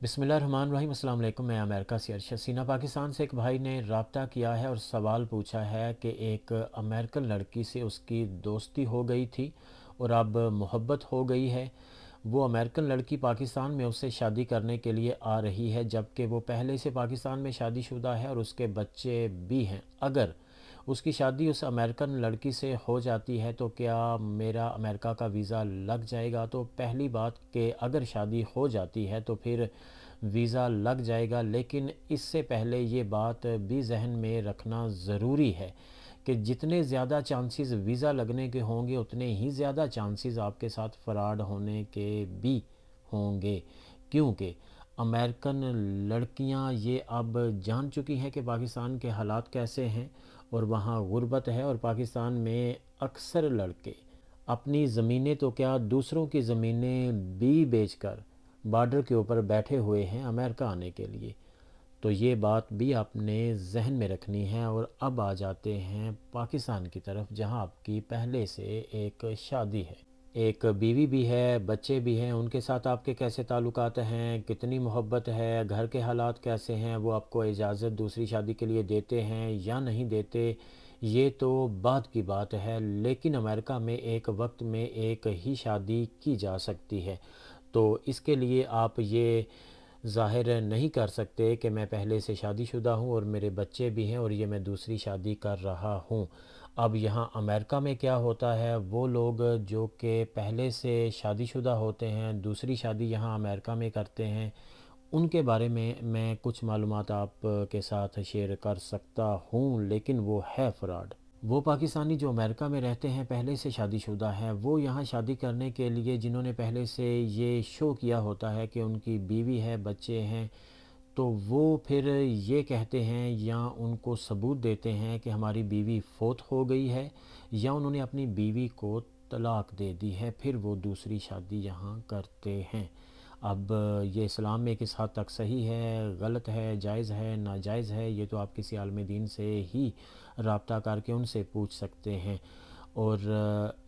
बिस्मिल्लाहिर्रहमानिर्रहीम। अस्सलाम वालेकुम। मैं अमेरिका से अरशद सीना। पाकिस्तान से एक भाई ने रब्ता किया है और सवाल पूछा है कि एक अमेरिकन लड़की से उसकी दोस्ती हो गई थी और अब मोहब्बत हो गई है। वो अमेरिकन लड़की पाकिस्तान में उससे शादी करने के लिए आ रही है, जबकि वो पहले से पाकिस्तान में शादीशुदा है और उसके बच्चे भी हैं। अगर उसकी शादी उस अमेरिकन लड़की से हो जाती है तो क्या मेरा अमेरिका का वीज़ा लग जाएगा? तो पहली बात कि अगर शादी हो जाती है तो फिर वीज़ा लग जाएगा, लेकिन इससे पहले ये बात भी जहन में रखना ज़रूरी है कि जितने ज़्यादा चांसेस वीज़ा लगने के होंगे उतने ही ज़्यादा चांसेस आपके साथ फ़्रॉड होने के भी होंगे, क्योंकि अमेरिकन लड़कियां ये अब जान चुकी हैं कि पाकिस्तान के हालात कैसे हैं और वहाँ गुर्बत है। और पाकिस्तान में अक्सर लड़के अपनी ज़मीनें तो क्या दूसरों की ज़मीनें भी बेचकर बॉर्डर के ऊपर बैठे हुए हैं अमेरिका आने के लिए। तो ये बात भी आपने जहन में रखनी है। और अब आ जाते हैं पाकिस्तान की तरफ, जहां आपकी पहले से एक शादी है, एक बीवी भी है, बच्चे भी हैं। उनके साथ आपके कैसे ताल्लुकात हैं, कितनी मोहब्बत है, घर के हालात कैसे हैं, वो आपको इजाज़त दूसरी शादी के लिए देते हैं या नहीं देते, ये तो बात की बात है। लेकिन अमेरिका में एक वक्त में एक ही शादी की जा सकती है, तो इसके लिए आप ये ज़ाहिर नहीं कर सकते कि मैं पहले से शादीशुदा हूँ और मेरे बच्चे भी हैं और ये मैं दूसरी शादी कर रहा हूँ। अब यहाँ अमेरिका में क्या होता है, वो लोग जो कि पहले से शादीशुदा होते हैं दूसरी शादी यहाँ अमेरिका में करते हैं, उनके बारे में मैं कुछ मालूमात आप के साथ शेयर कर सकता हूँ, लेकिन वो है फ्रॉड। वो पाकिस्तानी जो अमेरिका में रहते हैं पहले से शादीशुदा हैं, वो यहाँ शादी करने के लिए जिन्होंने पहले से ये शो किया होता है कि उनकी बीवी है, बच्चे हैं, तो वो फिर ये कहते हैं या उनको सबूत देते हैं कि हमारी बीवी फोत हो गई है या उन्होंने अपनी बीवी को तलाक दे दी है, फिर वो दूसरी शादी यहाँ करते हैं। अब ये इस्लाम में किस हद तक सही है, गलत है, जायज़ है, नाजायज़ है, ये तो आप किसी आलिम दीन से ही रब्ता करके उनसे पूछ सकते हैं। और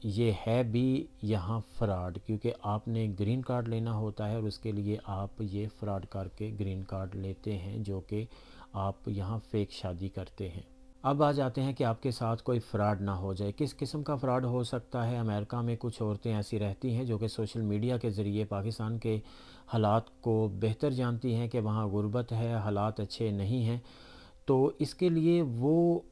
ये है भी यहाँ फ़्रॉड, क्योंकि आपने ग्रीन कार्ड लेना होता है और उसके लिए आप ये फ़्रॉड करके ग्रीन कार्ड लेते हैं, जो कि आप यहाँ फ़ेक शादी करते हैं। अब आ जाते हैं कि आपके साथ कोई फ़्रॉड ना हो जाए। किस किस्म का फ़्रॉड हो सकता है? अमेरिका में कुछ औरतें ऐसी रहती हैं जो कि सोशल मीडिया के ज़रिए पाकिस्तान के हालात को बेहतर जानती हैं कि वहाँ गुर्बत है, हालात अच्छे नहीं हैं, तो इसके लिए वो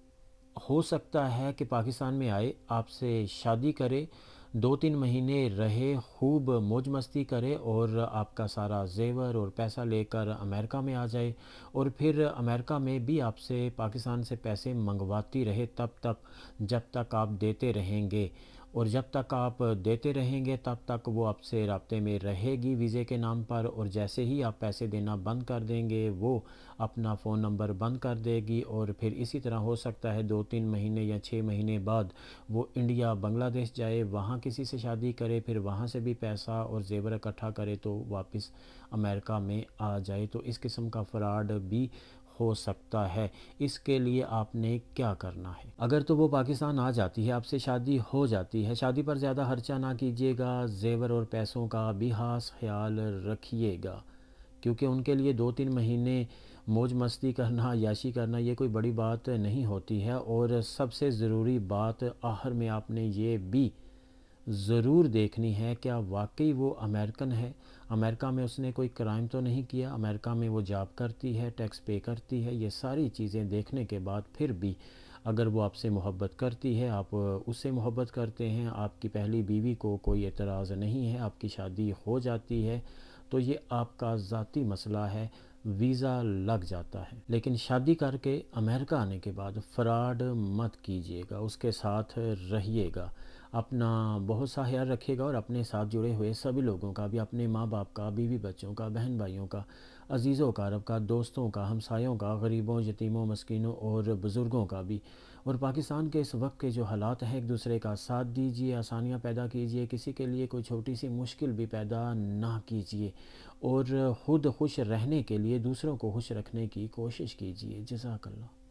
हो सकता है कि पाकिस्तान में आए, आपसे शादी करे, 2-3 महीने रहे, खूब मौज मस्ती करे और आपका सारा जेवर और पैसा लेकर अमेरिका में आ जाए और फिर अमेरिका में भी आपसे पाकिस्तान से पैसे मंगवाती रहे तब तक जब तक आप देते रहेंगे। और जब तक आप देते रहेंगे तब तक वो आपसे राब्ते में रहेगी वीज़े के नाम पर, और जैसे ही आप पैसे देना बंद कर देंगे वो अपना फ़ोन नंबर बंद कर देगी। और फिर इसी तरह हो सकता है 2-3 महीने या 6 महीने बाद वो इंडिया बांग्लादेश जाए, वहाँ किसी से शादी करे, फिर वहाँ से भी पैसा और जेवर इकट्ठा करे तो वापस अमेरिका में आ जाए। तो इस किस्म का फ़्रॉड भी हो सकता है। इसके लिए आपने क्या करना है? अगर तो वो पाकिस्तान आ जाती है, आपसे शादी हो जाती है, शादी पर ज़्यादा खर्चा ना कीजिएगा, जेवर और पैसों का भी खास ख्याल रखिएगा, क्योंकि उनके लिए 2-3 महीने मौज मस्ती करना, याशी करना ये कोई बड़ी बात नहीं होती है। और सबसे ज़रूरी बात आखिर में आपने ये भी ज़रूर देखनी है, क्या वाकई वो अमेरिकन है, अमेरिका में उसने कोई क्राइम तो नहीं किया, अमेरिका में वो जॉब करती है, टैक्स पे करती है। ये सारी चीज़ें देखने के बाद फिर भी अगर वो आपसे मोहब्बत करती है, आप उससे मोहब्बत करते हैं, आपकी पहली बीवी को कोई एतराज़ नहीं है, आपकी शादी हो जाती है, तो ये आपका ज़ाती मसला है, वीज़ा लग जाता है। लेकिन शादी करके अमेरिका आने के बाद फ़्रॉड मत कीजिएगा, उसके साथ रहिएगा, अपना बहुत सा ख्याल रखिएगा और अपने साथ जुड़े हुए सभी लोगों का भी, अपने माँ बाप का, बीवी बच्चों का, बहन भाइयों का, अजीज़ों कारब का, दोस्तों का, हमसायों का, गरीबों, यतीमों, मस्कीनों और बुज़ुर्गों का भी। और पाकिस्तान के इस वक्त के जो हालात हैं, एक दूसरे का साथ दीजिए, आसानियाँ पैदा कीजिए, किसी के लिए कोई छोटी सी मुश्किल भी पैदा ना कीजिए और ख़ुद खुश रहने के लिए दूसरों को खुश रखने की कोशिश कीजिए। जज़ाकल्लाह।